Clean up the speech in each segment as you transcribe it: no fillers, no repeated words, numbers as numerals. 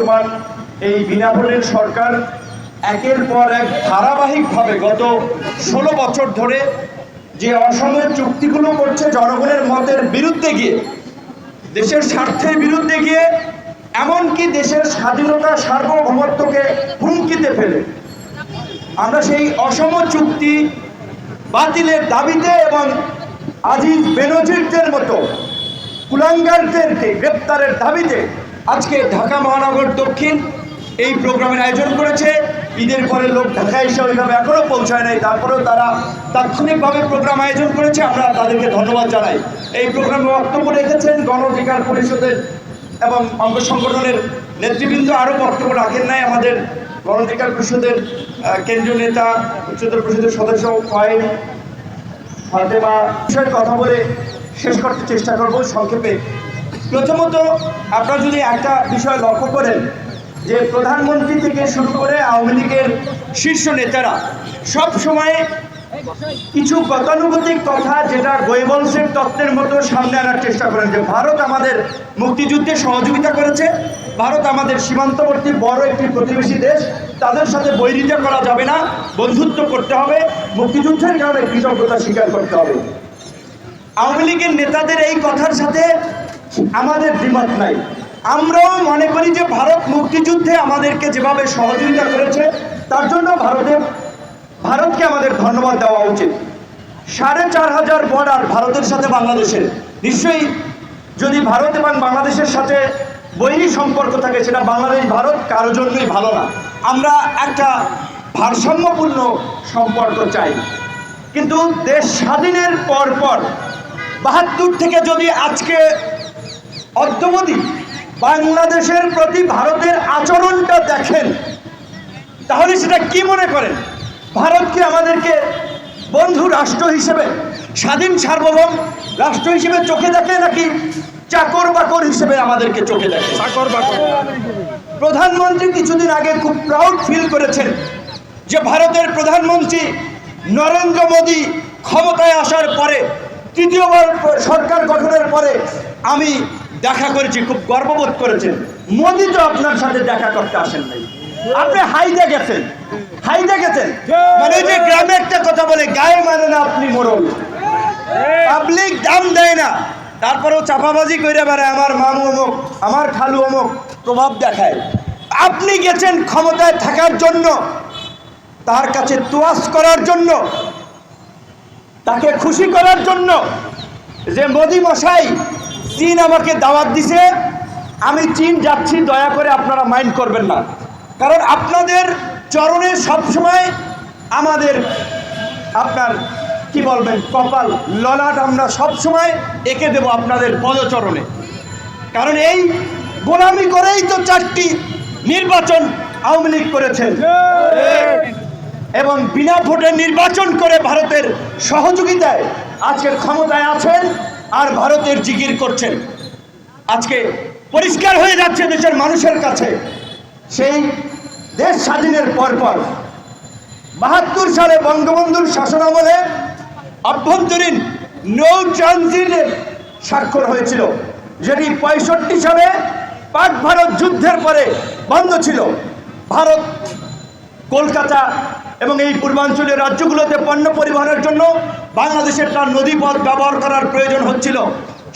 বর্তমান এই বিনা ভোটের সরকার একের পর এক ধারাবাহিকভাবে গত 16 বছর ধরে যে অসময়ের চুক্তিগুলো করছে জনগণের মতের বিরুদ্ধে গিয়ে, দেশের স্বার্থের বিরুদ্ধে গিয়ে, এমনকি দেশের স্বাধীনতা সার্বভৌমত্বকে হুমকিতে ফেলে আমরা সেই অসম চুক্তি বাতিলের দাবিতে এবং আজিজ বেনজিরদের মতো কুলাঙ্গারদেরকে গ্রেপ্তারের দাবিতে আজকে ঢাকা মহানগর দক্ষিণ এই প্রোগ্রামের আয়োজন করেছে। ঈদের পরে লোক ঢাকায় এসে ওইভাবে এখনও পৌঁছায় নাই, তারপরেও তারা তাৎক্ষণিকভাবে প্রোগ্রাম আয়োজন করেছে, আমরা তাদেরকে ধন্যবাদ জানাই। এই প্রোগ্রামে বক্তব্য রেখেছেন গণ অধিকার পরিষদের এবং অঙ্গ সংগঠনের নেতৃবৃন্দ, আরও বক্তব্য রাখেন নাই আমাদের গণ অধিকার পরিষদের কেন্দ্রীয় নেতা, উচ্চতর পরিষদের সদস্য ফাইল ফাতেমা বিষয়ে কথা বলে শেষ করতে চেষ্টা করব সংক্ষেপে। প্রথমত, আপনারা যদি একটা বিষয় লক্ষ্য করেন যে প্রধানমন্ত্রী থেকে শুরু করে আওয়ামী লীগের শীর্ষ নেতারা সব সময় কিছু গতানুগতিক কথা, যেটা গোয়েবলসের তত্ত্বের মতো সামনে আনার চেষ্টা করেন যে ভারত আমাদের মুক্তিযুদ্ধে সহযোগিতা করেছে, ভারত আমাদের সীমান্তবর্তী বড় একটি প্রতিবেশী দেশ, তাদের সাথে বৈরিতা করা যাবে না, বন্ধুত্ব করতে হবে, মুক্তিযুদ্ধের কারণে কৃতজ্ঞতা স্বীকার করতে হবে। আওয়ামী লীগের নেতাদের এই কথার সাথে আমাদের দ্বিমত নাই। আমরাও মনে করি যে ভারত মুক্তিযুদ্ধে আমাদেরকে যেভাবে সহযোগিতা করেছে তার জন্য ভারতকে আমাদের ধন্যবাদ দেওয়া উচিত। 4500 বর্ডার ভারতের সাথে বাংলাদেশের, নিশ্চয়ই যদি ভারত এবং বাংলাদেশের সাথে বৈরী সম্পর্ক থাকে সেটা বাংলাদেশ ভারত কারোর জন্যই ভালো না। আমরা একটা ভারসাম্যপূর্ণ সম্পর্ক চাই। কিন্তু দেশ স্বাধীনের পর 72 থেকে যদি আজকে অদ্যবধি বাংলাদেশের প্রতি ভারতের আচরণটা দেখেন, তাহলে সেটা কি মনে করেন? ভারত কি আমাদেরকে বন্ধু রাষ্ট্র হিসেবে, স্বাধীন সার্বভৌম রাষ্ট্র হিসেবে চোখে দেখে, নাকি চাকর বাকর হিসেবে আমাদেরকে চোখে দেখে? চাকর বাকর। প্রধানমন্ত্রী কিছুদিন আগে খুব প্রাউড ফিল করেছেন যে ভারতের প্রধানমন্ত্রী নরেন্দ্র মোদী ক্ষমতায় আসার পরে, তৃতীয়বার সরকার গঠনের পরে আমি দেখা করেছি, খুব গর্ববোধ করেছেন। মোদী তো আপনার সাথে দেখা করতে আসেন নাই, আপনি হাইদে গেছেন। মানে যে গ্রামে একটা কথা বলে, গায়ে মানে না আপনি মোড়ল, পাবলিক দাম দেয় না, তারপরেও চাপাবাজি করে বেড়ায়, আমার মামু অমুক, আমার খালু অমুক, প্রভাব দেখায়। আপনি গেছেন ক্ষমতায় থাকার জন্য, তার কাছে তোয়াজ করার জন্য, তাকে খুশি করার জন্য যে মোদি মশাই চীন আমাকে দাওয়াত দিছে, আমি চীন যাচ্ছি, দয়া করে আপনারা মাইন্ড করবেন না, কারণ আপনাদের চরণে সবসময় আমাদের, আপনার কি বলবেন, কপাল ললাট আমরা সবসময় এঁকে দেব আপনাদের পদচরণে। কারণ এই গোলামি করেই তো 4টি নির্বাচন আওয়ামী লীগ করেছেন এবং বিনা ভোটে নির্বাচন করে ভারতের সহযোগিতায় আজকের ক্ষমতায় আছেন আর ভারতের জিকির করছেন। আজকে পরিষ্কার হয়ে যাচ্ছে দেশের মানুষের কাছে, সেই দেশ স্বাধীনের পর 72 সালে বঙ্গবন্ধুর শাসনামলে আভ্যন্তরীণ নৌ ট্রানজিটের স্বাক্ষর হয়েছিল, যেটি 65 সালে পাক ভারত যুদ্ধের পরে বন্ধ ছিল। ভারত কলকাতা এবং এই পূর্বাঞ্চলের রাজ্যগুলোতে পণ্য পরিবহনের জন্য বাংলাদেশের তার নদীপথ ব্যবহার করার প্রয়োজন হচ্ছিল।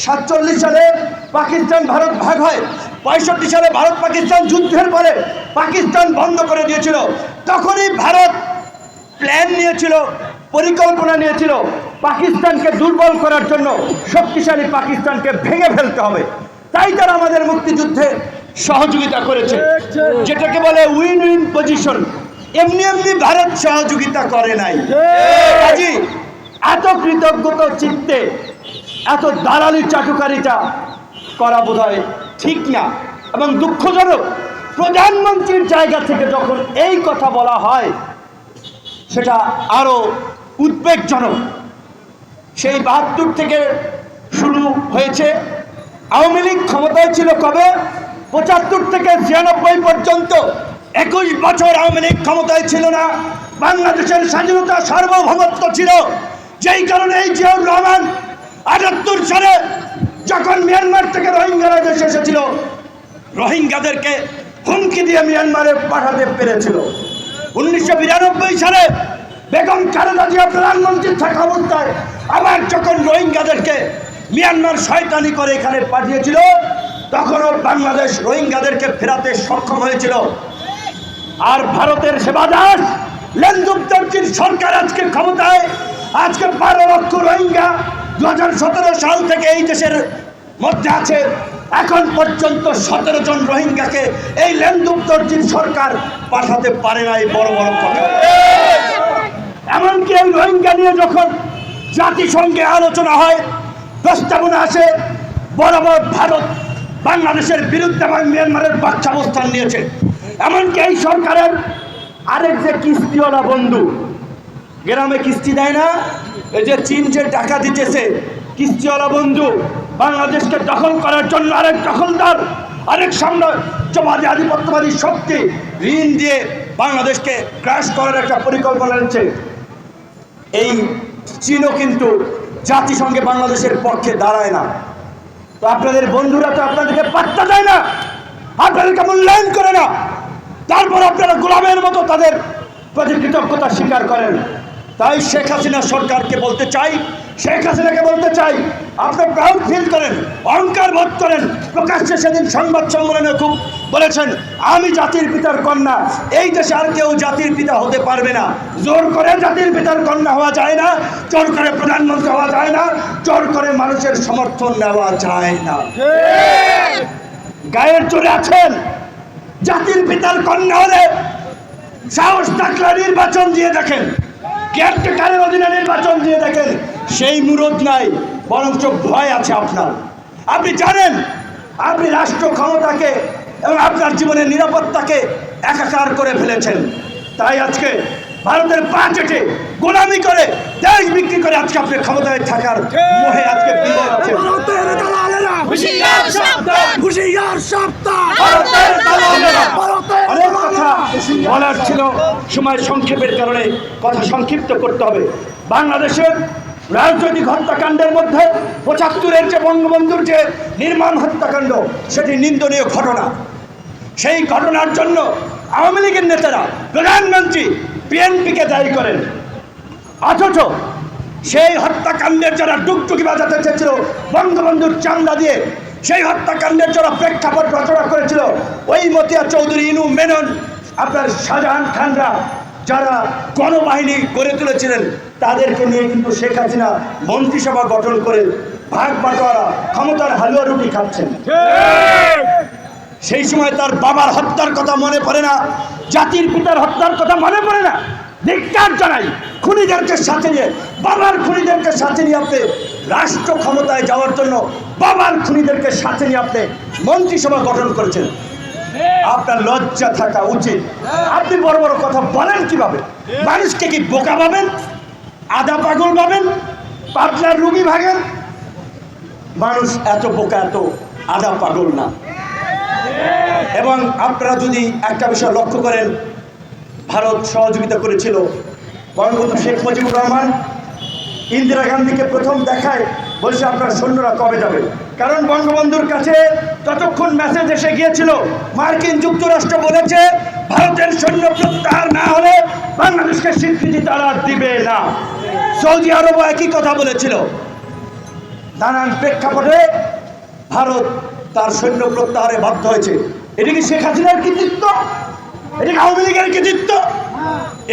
47 সালে পাকিস্তান ভারত ভাগ হয়, 65 সালে ভারত পাকিস্তান যুদ্ধের পরে পাকিস্তান বন্ধ করে দিয়েছিল। তখনই ভারত প্ল্যান নিয়েছিল, পরিকল্পনা নিয়েছিল পাকিস্তানকে দুর্বল করার জন্য, শক্তিশালী পাকিস্তানকে ভেঙে ফেলতে হবে। তাই তারা আমাদের মুক্তিযুদ্ধে সহযোগিতা করেছে, যেটাকে বলে উইন উইন পজিশন। এমনি ভারত সহযোগিতা করে নাই। কাজী এত কৃতজ্ঞতা চিত্তে এত দালালি চাটুকারিতা করা বোধহয় ঠিক না এবং দুঃখজনক। প্রধানমন্ত্রীর জায়গা থেকে যখন এই কথা বলা হয় সেটা আরো উদ্বেগজনক। সেই 72 থেকে শুরু হয়েছে। আওয়ামী লীগ ক্ষমতায় ছিল কবে? 75 থেকে 96 পর্যন্ত 21 বছর আওয়ামী লীগ ক্ষমতায় ছিল না। বাংলাদেশের স্বাধীনতা সার্বভৌমত্ব ছিল, যেই কারণে এই জিয়াউর রহমান 78 সালে যখন মিয়ানমার থেকে রোহিঙ্গারা দেশে এসেছিল, রোহিঙ্গাদেরকে হুমকি দিয়ে মিয়ানমারে পাঠাতে পেরেছিল। 1992 সালে বেগম খালেদা জিয়া প্রধানমন্ত্রী থাকা অবস্থায় আবার যখন রোহিঙ্গাদেরকে মিয়ানমার শয়তানি করে এখানে পাঠিয়েছিল, তখনও বাংলাদেশ রোহিঙ্গাদেরকে ফেরাতে সক্ষম হয়েছিল। আর ভারতের সেবা দাস লেনদুপ্তর্জির সরকার আজকে ক্ষমতায়, আজকে 12 লক্ষ রোহিঙ্গা 2017 সাল থেকে এই দেশের মধ্যে আছে। এখন পর্যন্ত 17 জন রোহিঙ্গাকে এই লেনদুপ্তর্জির সরকার পাঠাতে পারে নাই। বড় বড় কথা। এমনকি এই রোহিঙ্গা নিয়ে যখন জাতিসংঘে আলোচনা হয়, প্রস্তাবনা আসে, বরাবর ভারত বাংলাদেশের বিরুদ্ধে এবং মিয়ানমারের পক্ষে অবস্থান নিয়েছে। এমনকি এই সরকারের আরেক যে কিস্তিওয়ালা বন্ধু, গ্রামে কিস্তি দেয় না, এই যে চীন যে টাকা দিতেছে, কিস্তিওয়ালা বন্ধু বাংলাদেশকে দখল করার জন্য আরেক দখলদার, আরেক সাম্রাজ্যবাদী আধিপত্যবাদী শক্তি ঋণ দিয়ে বাংলাদেশকে ক্রাশ করার একটা পরিকল্পনা নিচ্ছে। এই চীনও কিন্তু জাতিসংঘে বাংলাদেশের পক্ষে দাঁড়ায় না। তো আপনাদের বন্ধুরা তো আপনাদেরকে পাত্তা দেয় না, আপনাদেরকে মূল্যায়ন করে না, তারপর আপনারা গোলামের মতো তাদের প্রতি কৃতজ্ঞতা স্বীকার করেন। তাই শেখ হাসিনা সরকারকে বলতে চাই, শেখ হাসিনাকে বলতে চাই, আপনি প্রাউড ফিল করেন, অহংকার বোধ করেন। প্রকাশ্যে সেদিন সংবাদ সম্মেলনে খুব বলেছেন, আমি জাতির পিতার কন্যা, এই দেশে আর কেউ জাতির পিতা হতে পারবে না। জোর করে জাতির পিতার কন্যা হওয়া যায় না, জোর করে প্রধানমন্ত্রী হওয়া যায় না, জোর করে মানুষের সমর্থন নেওয়া যায় না। গায়ের জোরে আছেন, জাতির পিতার কন্যা হলে সাহস থাকলে নির্বাচন দিয়ে দেখেন, কেয়ারটেকারের অধীনে নির্বাচন দিয়ে দেখেন, সেই মুরদ নাই, বরঞ্চ ভয় আছে আপনার। আপনি জানেন আপনি রাষ্ট্র ক্ষমতাকে এবং আপনার জীবনের নিরাপত্তাকে একাকার করে ফেলেছেন। তাই আজকে ভারতের পা চেটে গোলামি করে দেশ বিক্রি করে আজকে আপনি ক্ষমতায় থাকার মোহে আজকে বিদায় আছেন। অনেক কথা বলার ছিল, সময় সংক্ষেপের কারণে কথা সংক্ষিপ্ত করতে হবে। বাংলাদেশের রাজনৈতিক হত্যাকাণ্ডের মধ্যে 75-এর যে বঙ্গবন্ধুর যে নির্মম হত্যাকাণ্ড, সেটি নিন্দনীয় ঘটনা। সেই ঘটনার জন্য আওয়ামী লীগের নেতারা প্রধানমন্ত্রী বিএনপিকে দায়ী করেন, অথচ সেই হত্যাকাণ্ডের যারা ডুগডুগি বাজাতে চেয়েছিল বঙ্গবন্ধুর চান্দা দিয়ে, সেই হত্যাকাণ্ডের যারা প্রেক্ষাপট রচনা করেছিল, ওই মতিয়া চৌধুরী, ইনু মেনন, আপনার শাহজাহান খানরা যারা গণবাহিনী গড়ে তুলেছিলেন, তাদেরকে নিয়ে কিন্তু শেখ হাসিনা মন্ত্রিসভা গঠন করে ভাগ বাটোয়ারা ক্ষমতার হালুয়া রুটি খাচ্ছেন। সেই সময় তার বাবার হত্যার কথা মনে পড়ে না, জাতির পিতার হত্যার কথা মনে পড়ে না। ধিক্কার জানাই, খুনিদেরকে সাথে নিয়ে, বাবার খুনিদেরকে সাথে নিয়ে আপনি রাষ্ট্র ক্ষমতায় যাওয়ার জন্য বাবার খুনিদেরকে সাথে নিয়ে আপনি মন্ত্রিসভা গঠন করেছেন। আপনার লজ্জা থাকা উচিত। আপনি বড় বড় কথা বলেন কিভাবে? মানুষকে কি বোকা ভাবেন, আধা পাগল ভাবেন, পাবনার রুগী ভাবেন? মানুষ এত বোকা, এত আধা পাগল না। এবং আপনারা যদি একটা বিষয় লক্ষ্য করেন, ভারত সহযোগিতা করেছিল বঙ্গবন্ধু শেখ মুজিবুর রহমান ইন্দিরা গান্ধীকে প্রথম দেখায় বলছে আপনার সৈন্যরা কবে যাবে। কারণ বঙ্গবন্ধুর কাছে ততক্ষণ মেসেজ এসে গিয়েছিল, মার্কিন যুক্তরাষ্ট্র বলেছে ভারতের সৈন্য প্রত্যাহার না হলে বাংলাদেশকে স্বীকৃতি তারা দিবে না। সৌদি আরবও একই কথা বলেছিল। নানান প্রেক্ষাপটে ভারত তার সৈন্য প্রত্যাহারে বাধ্য হয়েছে। এটা কি শেখ হাসিনার কৃতিত্ব? এটা কি আওয়ামী লীগের কৃতিত্ব?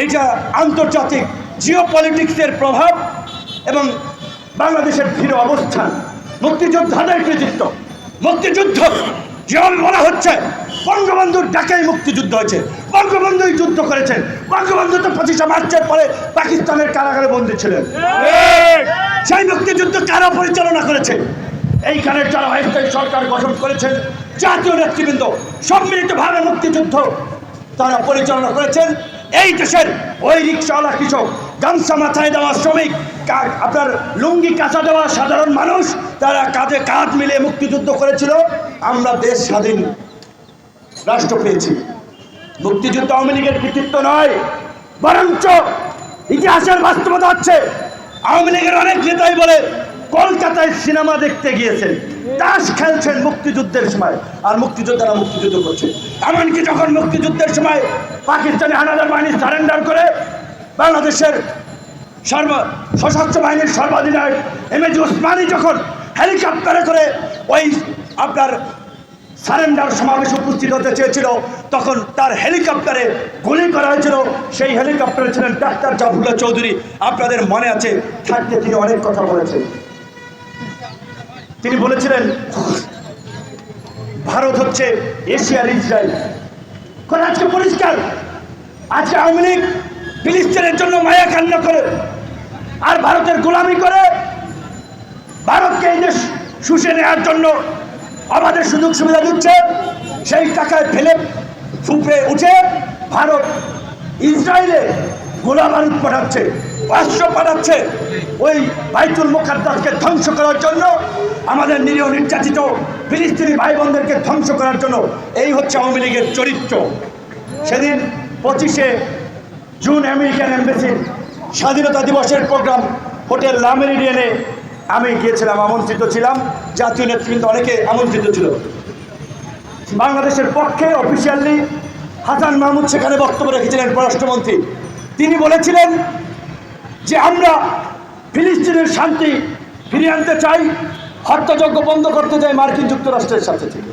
এটা আন্তর্জাতিক জিওপলিটিক্সের প্রভাব এবং বাংলাদেশের দৃঢ় অবস্থান, মুক্তিযোদ্ধাদের কৃতিত্ব। মুক্তিযুদ্ধ যেমন বলা হচ্ছে, বঙ্গবন্ধুর ডাকেই মুক্তিযুদ্ধ হয়েছে, বঙ্গবন্ধুই যুদ্ধ করেছেন। বঙ্গবন্ধু তো 25শে মার্চের পরে পাকিস্তানের কারাগারে বন্দী ছিলেন। সেই মুক্তিযুদ্ধ কারা পরিচালনা করেছে? এইখানে যারা অস্থায়ী সরকার গঠন করেছেন, জাতীয় নেতৃবৃন্দ সম্মিলিতভাবে মুক্তিযুদ্ধ তারা পরিচালনা করেছেন। এই দেশের ওই রিক্সাওয়ালা কৃষক, গামছা মাথায় দেওয়া শ্রমিক, আপনার লুঙ্গি কাঁচা দেওয়া সাধারণ মানুষ, তারা কাঁধে কাঁধ মিলে মুক্তিযুদ্ধ করেছিল। আমরা দেশ স্বাধীন রাষ্ট্র পেয়েছি। মুক্তিযুদ্ধ আওয়ামী লীগের কৃতিত্ব নয়, বরঞ্চ ইতিহাসের বাস্তবতা হচ্ছে আওয়ামী লীগের অনেক নেতাই বলে কলকাতায় সিনেমা দেখতে গিয়েছেন। তাস খেলছেন মুক্তিযুদ্ধের সময়, আর মুক্তিযোদ্ধারা মুক্তিযুদ্ধ করছে। এমনকি যখন মুক্তিযুদ্ধের সময় পাকিস্তানি হানাদার বাহিনী সারেন্ডার করে বাংলাদেশের সশস্ত্র বাহিনীর সর্বাধিনায়ক এমএজি ওসমানী যখন হেলিকপ্টারে করে ওই আপনার সারেন্ডার সমাবেশে উপস্থিত হতে চেয়েছিল, তখন তার হেলিকপ্টারে গুলি করা হয়েছিল। সেই হেলিকপ্টারে ছিলেন ডাক্তার জাফরুল্লাহ চৌধুরী। আপনাদের মনে আছে থাকতে তিনি অনেক কথা বলেছেন। তিনি বলেছিলেন ভারত হচ্ছে এশিয়ার ইসরায়েল। আজকে পরিষ্কার, আজকে আওয়ামী লীগ ফিলিস্তিনের জন্য মায়া কান্না করে আর ভারতের গোলামি করে ভারতকে এই দেশ শুষে নেওয়ার জন্য আমাদের সুযোগ সুবিধা দিচ্ছে। সেই টাকায় ফেলে ফুপড়ে উঠে ভারত ইসরায়েলে গোলা বারুদ পাঠাচ্ছে, অস্ত্র পাঠাচ্ছে ওই বাইতুল মুকাদ্দাসকে ধ্বংস করার জন্য, আমাদের নিরীহ নির্যাতিত ফিলিস্তিনি ভাই বোনদেরকে ধ্বংস করার জন্য। এই হচ্ছে আওয়ামী লীগের চরিত্র। সেদিন 25শে জুন আমেরিকান এম্বাসির স্বাধীনতা দিবসের প্রোগ্রাম হোটেল লা মেরিডিয়ানে আমি গিয়েছিলাম, আমন্ত্রিত ছিলাম। জাতীয় নেতৃবৃন্দ অনেকে আমন্ত্রিত ছিল। বাংলাদেশের পক্ষে অফিসিয়ালি হাসান মাহমুদ সেখানে বক্তব্য রেখেছিলেন, পররাষ্ট্রমন্ত্রী। তিনি বলেছিলেন যে আমরা ফিলিস্তিনের শান্তি ফিরিয়ে আনতে চাই, হত্যাযজ্ঞ বন্ধ করতে চাই মার্কিন যুক্তরাষ্ট্রের সাথে থেকে।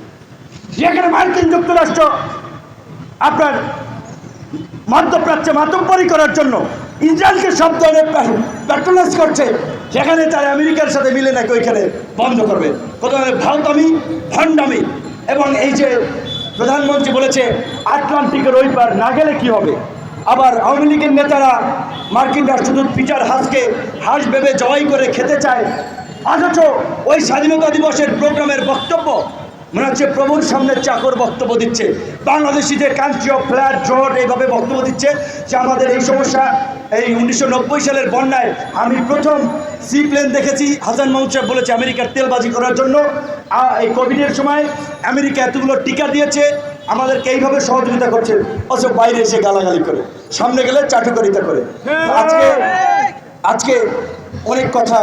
যেখানে মার্কিন যুক্তরাষ্ট্র আপনার মধ্যপ্রাচ্যে মাতব্বরি করার জন্য ইসরায়েলকে সব ধরনের প্যাট্রোনাইজ করছে, সেখানে তারা আমেরিকার সাথে মিলে নাকি ওইখানে বন্ধ করবে। কত ভারতামি ভণ্ডামি। এবং এই যে প্রধানমন্ত্রী বলেছে আটলান্টিকের ওই পার না গেলে কি হবে। আবার আওয়ামী লীগের নেতারা মার্কিন রাষ্ট্রদূত পিটার হাসকে হাঁস ভেবে জবাই করে খেতে চায়, অথচ ওই স্বাধীনতা দিবসের প্রোগ্রামের বক্তব্য মনে হচ্ছে প্রভুর সামনে চাকর বক্তব্য দিচ্ছে। বাংলাদেশিদের কান্ট্রি অফ ফ্ল্যাট জোট এইভাবে বক্তব্য দিচ্ছে যে আমাদের এই সমস্যা। এই 1990 সালের বন্যায় আমি প্রথম সি প্লেন দেখেছি। হাসান মাহমুদ সাহেব বলেছে আমেরিকার তেলবাজি করার জন্য এই কোভিডের সময় আমেরিকা এতগুলো টিকা দিয়েছে, আমাদেরকে এইভাবে সহযোগিতা করছে, অথচ বাইরে এসে গালাগালি করে, সামনে গেলে চাটুকারিতা করে। আজকে অনেক কথা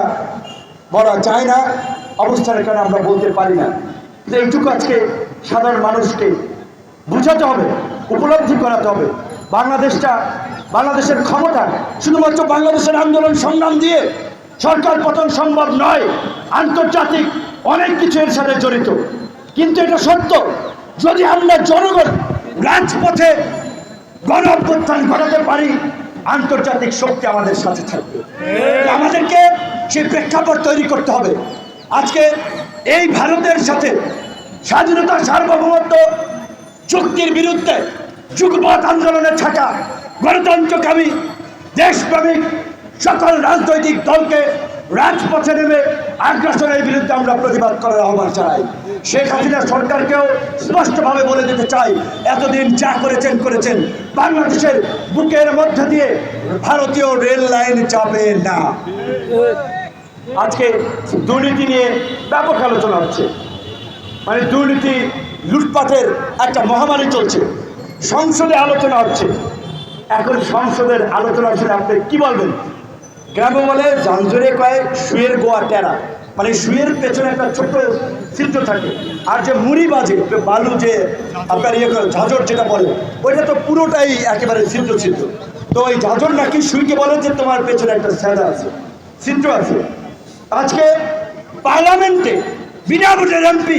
বলা যায় না, অবস্থানের কারণে আমরা বলতে পারি না। এইটুকু আজকে সাধারণ মানুষকে বুঝাতে হবে, উপলব্ধি করাতে হবে। বাংলাদেশের ক্ষমতা শুধুমাত্র বাংলাদেশের আন্দোলন সংগ্রাম দিয়ে সরকার পতন সম্ভব নয়। আন্তর্জাতিক অনেক কিছু এর সাথে জড়িত। কিন্তু এটা সত্য, যদি আমরা জনগণ রাজপথে গণ অভ্যুত্থান ঘটাতে পারি, আন্তর্জাতিক শক্তি আমাদের সাথে থাকবে। আমাদেরকে সেই প্রেক্ষাপট তৈরি করতে হবে। আজকে এই ভারতের সাথে স্বাধীনতা সার্বভৌমত্ব চুক্তির বিরুদ্ধে যুগপৎ আন্দোলনে থাকা গণতন্ত্রকামী দেশপ্রেমিক সকল রাজনৈতিক দলকে রাজপথে নেমে আগ্রাসনের বিরুদ্ধে আমরা প্রতিবাদ করার আহ্বান জানাই। শেখ হাসিনা সরকারকেও স্পষ্টভাবে বলে দিতে চাই, এতদিন যা করেছেন, বাংলাদেশের বুকের মধ্যে দিয়ে ভারতীয় রেল লাইন যাবে না। আজকে দুর্নীতি নিয়ে ব্যাপক আলোচনা হচ্ছে, মানে দুর্নীতি লুটপাটের একটা মহামারী চলছে। সংসদে আলোচনা হচ্ছে। এখন সংসদের আলোচনা শুনে আপনি কি বলবেন? গ্রামে বলে জাঞ্জরে কয় শুয়ের গোয়া টেরা, মানে শুয়ের পেছনে একটা ছোট্ট ছিদ্র থাকে, আর যে মুড়ি বাজে বালু যে আপনার ঝাঁঝর যেটা বলে, ওইটা তো পুরোটাই একেবারে ছিদ্র। তো ওই ঝাঁঝর নাকি শুইকে বলে যে তোমার পেছনে একটা স্যাদা আছে, ছিদ্র আছে। আজকে পার্লামেন্টে বিনা ভোটের এমপি,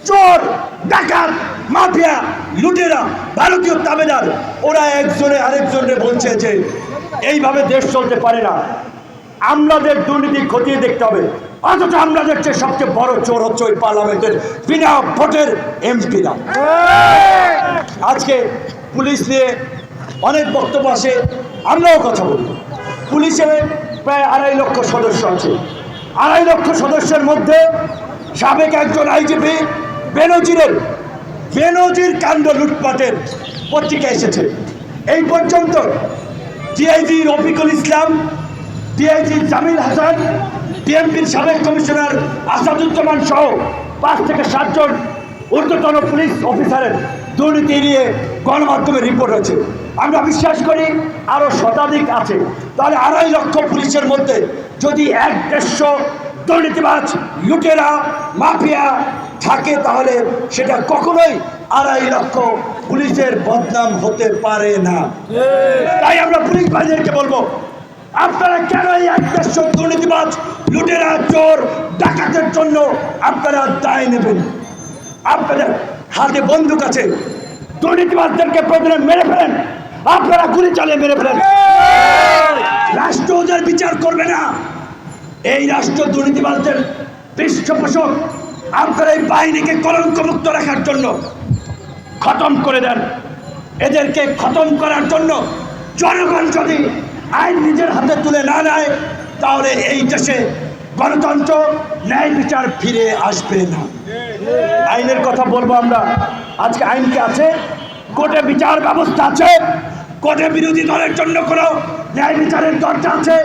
চোর, ডাকাত, মাফিয়া, লুটেরা, ভারতীয় তাবেদার, ওরা একজনে আরেকজনে বলছে যে এইভাবে দেশ চলতে পারে না, আমাদের দুর্নীতি খতিয়ে দেখতে হবে। অথচ আমরা দেখছি সবচেয়ে বড় চোর হচ্ছে ওই পার্লামেন্টের বিনা ভোটের এমপিরা। আজকে পুলিশ নিয়ে অনেক বক্তব্য আসে, আমরাও কথা বলি। পুলিশের প্রায় 2.5 লক্ষ সদস্য আছে। 2.5 লক্ষ সদস্যের মধ্যে সাবেক একজন আইজিপি বেনজির কাণ্ড লুটপাটের পত্রিকা এসেছে। এই পর্যন্ত ডিআইজি রফিকুল ইসলাম, ডিআইজি জামিল হাসান, ডিএমপির সাবেক কমিশনার আসাদুজ্জামান সহ 5 থেকে 7 জন ঊর্ধ্বতন পুলিশ অফিসারের দুর্নীতি নিয়ে গণমাধ্যমে রিপোর্ট হয়েছে। আমরা বিশ্বাস করি আরও শতাধিক আছে। তাহলে 2.5 লক্ষ পুলিশের মধ্যে যদি 1-150 দুর্নীতিবাজ, লুটেরা, মাফিয়া থাকে, তাহলে সেটা কখনোই 2.5 লক্ষ পুলিশের বদনাম হতে পারে না। তাই আমরা পুলিশ ভাইদেরকে বলবো, আপনারা কেন এই 1.5 দুর্নীতিবাজ, লুটেরা, চোর, ডাকাতের জন্য আপনারা দায় নেবেন? আপনাদের হাতে বন্দুক আছে, দুর্নীতিবাজদেরকে প্রথমে মেরে ফেলেন, আপনারা গুলি চালিয়ে মেরে ফেলেন। রাষ্ট্র ওদের বিচার করবে না। এই রাষ্ট্র দুর্নীতিবাজদের পৃষ্ঠপোষক। আপনারা এই বাহিনীকে কলঙ্কমুক্ত রাখার জন্য খতম করে দেন। এদেরকে খতম করার জন্য জনগণ যদি আইন নিজের হাতে তুলে না নেয়, তাহলে এই দেশে গণতন্ত্র, ন্যায় বিচার ফিরে আসবে না। আইনের কথা বলবো আমরা। আজকে আইন কি আছে? কোর্টে বিচার ব্যবস্থা আছে? কোর্টে বিরোধী দলের জন্য কোনো ন্যায় বিচারের দরজা আছে?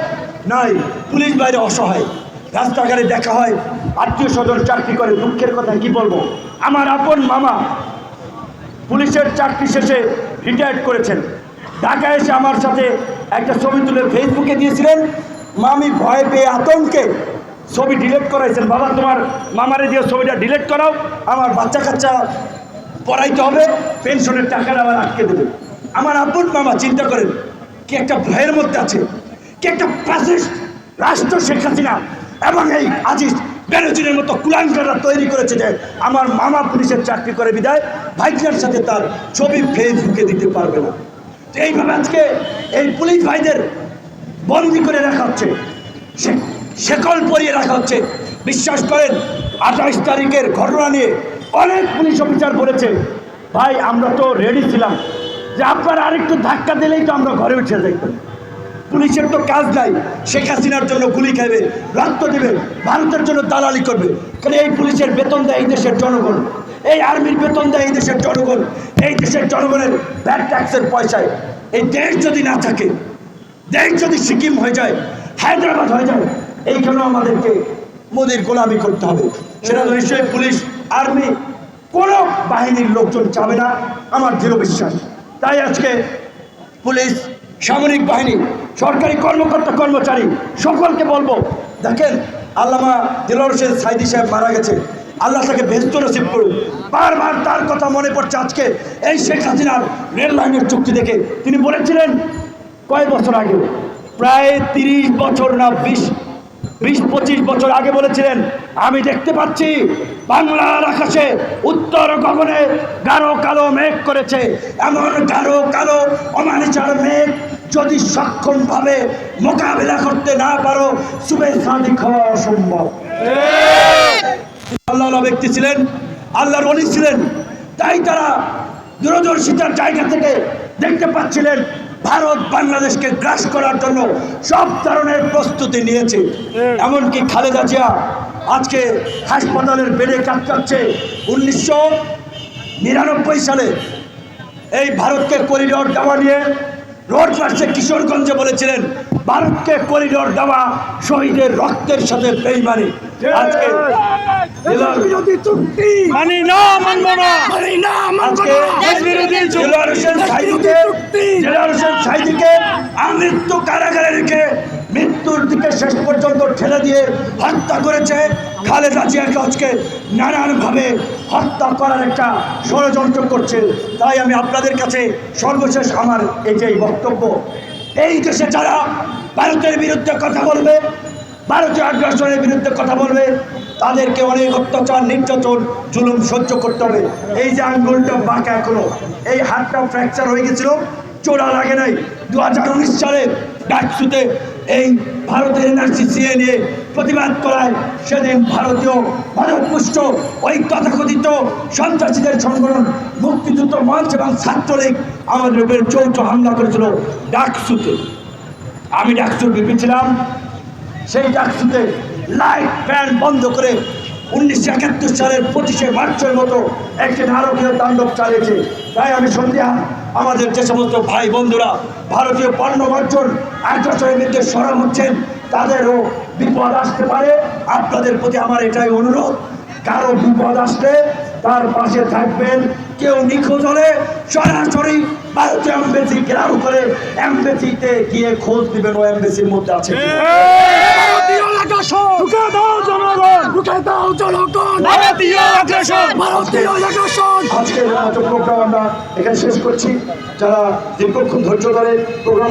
নাই। পুলিশ বাইরে অসহায়, রাস্তাঘাটে দেখা হয়, আত্মীয় স্বজন চাকরি করে। দুঃখের কথা কি বলবো, আমার আপন মামা পুলিশের চাকরি শেষে রিটায়ার্ড করেছেন। ঢাকা এসে আমার সাথে একটা ছবি তুলে ফেসবুকে দিয়েছিলেন। মামি ভয় পেয়ে আতঙ্কে ছবি ডিলিট করাইছেন। বাবা, তোমার মামারে দিয়ে ছবিটা ডিলিট করাও, আমার বাচ্চা কাচ্চা পড়াইতে হবে, পেনশনের টাকাটা আবার আটকে দেবে। আমার আপন মামা, চিন্তা করেন, কি একটা ভয়ের মধ্যে আছে, কি একটা ফ্যাসিস্ট রাষ্ট্র শেখ হাসিনা এবং এই আজিজ বেনজিরের মতো কুলাঙ্গাররা তৈরি করেছে যে আমার মামা পুলিশের চাকরি করে বিদায় ভাইজার সাথে তার ছবি ফেসবুকে দিতে পারবে না। এইভাবে আজকে এই পুলিশ ভাইদের বন্দি করে রাখা হচ্ছে, শেকল পরিয়ে রাখা হচ্ছে। বিশ্বাস করেন, 28 তারিখের ঘটনা নিয়ে অনেক পুলিশ অফিসার বলেছে, ভাই আমরা তো রেডি ছিলাম যে আপনারা আরেকটু ধাক্কা দিলেই তো আমরা ঘরে উঠে যাইতাম। পুলিশের তো কাজ নাই, শেখ হাসিনার জন্য গুলি খাইবে, রক্ত দেবে, ভারতের জন্য দালালি করবে। কারণ এই পুলিশের বেতন দেয় এই দেশের জনগণ, এই আর্মির বেতন দেয় এই দেশের জনগণ, এই দেশের জনগণের ভ্যাট ট্যাক্সের পয়সায়। এই দেশ যদি না থাকে, দেশ যদি সিকিম হয়ে যায়, হায়দ্রাবাদ হয়ে যায়, এইখানেও আমাদেরকে মোদির গোলামি করতে হবে। সেটা তো নিশ্চয়ই পুলিশ, আর্মি, কোনো বাহিনীর লোকজন চাবে না, আমার দৃঢ় বিশ্বাস। তাই আজকে পুলিশ, সামরিক বাহিনী, সরকারি কর্মকর্তা কর্মচারী সকলকে বলবো, দেখেন আল্লামা দিলওয়ার হোসেন সাইদি সাহেব মারা গেছে, আল্লাহ তাকে বেহেশত নসিব করুন। বারবার তার কথা মনে পড়ছে আজকে এই শেখ হাসিনার রেল লাইনের চুক্তি দেখে। তিনি বলেছিলেন কয়েক বছর আগে, প্রায় 30 বছর না 20-25 বছর আগে বলেছিলেন, আমি দেখতে পাচ্ছি বাংলার আকাশে উত্তর গগনে গাঢ় কালো মেঘ করেছে। এমন গাঢ় কালো অমানিচার মেঘ যদি সক্ষমভাবে মোকাবিলা করতে না পারো, সুবে সাদিক হওয়া অসম্ভব। আল্লাহ ব্যক্তি ছিলেন, আল্লাহর ওলি ছিলেন, তাই তারা দূরদর্শিতার জায়গা থেকে দেখতে পাচ্ছিলেন ভারত বাংলাদেশকে গ্রাস করার জন্য সব ধরনের প্রস্তুতি নিয়েছে। এমনকি খালেদা জিয়া আজকে হাসপাতালের বেডে কাটকাচ্ছে। 1999 সালে এই ভারতকে করিডোর দেওয়া নিয়ে রোড মার্চে কিশোরগঞ্জে বলেছিলেন, ভারতকে করিডোর দেওয়া শহীদের রক্তের সাথে বেইমানি। আজকে আমৃত্যু কারাগারে রেখে মৃত্যুর দিকে শেষ পর্যন্ত ঠেলে দিয়ে হত্যা করেছে। খালেদা জিয়াকে আজকে নানানভাবে হত্যা করার একটা ষড়যন্ত্র করছে। তাই আমি আপনাদের কাছে সর্বশেষ আমার এই বক্তব্য, এই দেশে যারা ভারতের বিরুদ্ধে কথা বলবে, ভারতীয় আগ্রাসনের বিরুদ্ধে কথা বলবে, তাদেরকে অনেক অত্যাচার, নির্যাতন, জুলুম সহ্য করতে হবে। এই যে আঙ্গুলটা বাঁকা, এখনো এই হাতটা ফ্র্যাকচার হয়ে গেছিল, চোরা লাগে নাই। 2019 সালে ডাকসুতে এই ভারতের এনআরসি সিএ নিয়ে প্রতিবাদ করায় সেদিন ভারতীয় মাদকপুষ্ট ওই তথাকথিত সন্ত্রাসীদের সংগঠন মুক্তিযুদ্ধ মঞ্চ এবং ছাত্রলীগ আমাদের উপরে যৌথ হামলা করেছিল ডাকসুতে। আমি ডাকসুর বিপি ছিলাম। সেই ডাকসুতে লাইট ফ্যান বন্ধ করে 1971 সালের 25শে মার্চের মতো একটি নারকীয় তাণ্ডব চালিয়েছে। তাই আমি সন্ধ্যা আমাদের যে সমস্ত ভাই বন্ধুরা ভারতীয় পণ্য বর্জন আগ্রাসনের বিরুদ্ধে সরব হচ্ছেন, তাদেরও বিপদ আসতে পারে। আপনাদের প্রতি আমার এটাই অনুরোধ, কারো বিপদ আসলে তার পাশে থাকবেন। কেউ নিখোঁজ হলে সরাসরি ভারতীয় এমবেসি ঘেরাও করে এমবেসিতে গিয়ে খোঁজ দিবেন ও এমবেসির মধ্যে আছে। আগ্রাসন রুখে দাও জনগণ, রুখে দাও জনগণ ভারতীয় আগ্রাসন। ভারতীয় আগ্রাসন আজকের প্রোগ্রাম আমরা এখানে শেষ করছি। যারা দীর্ঘক্ষণ ধৈর্য ধরে প্রোগ্রাম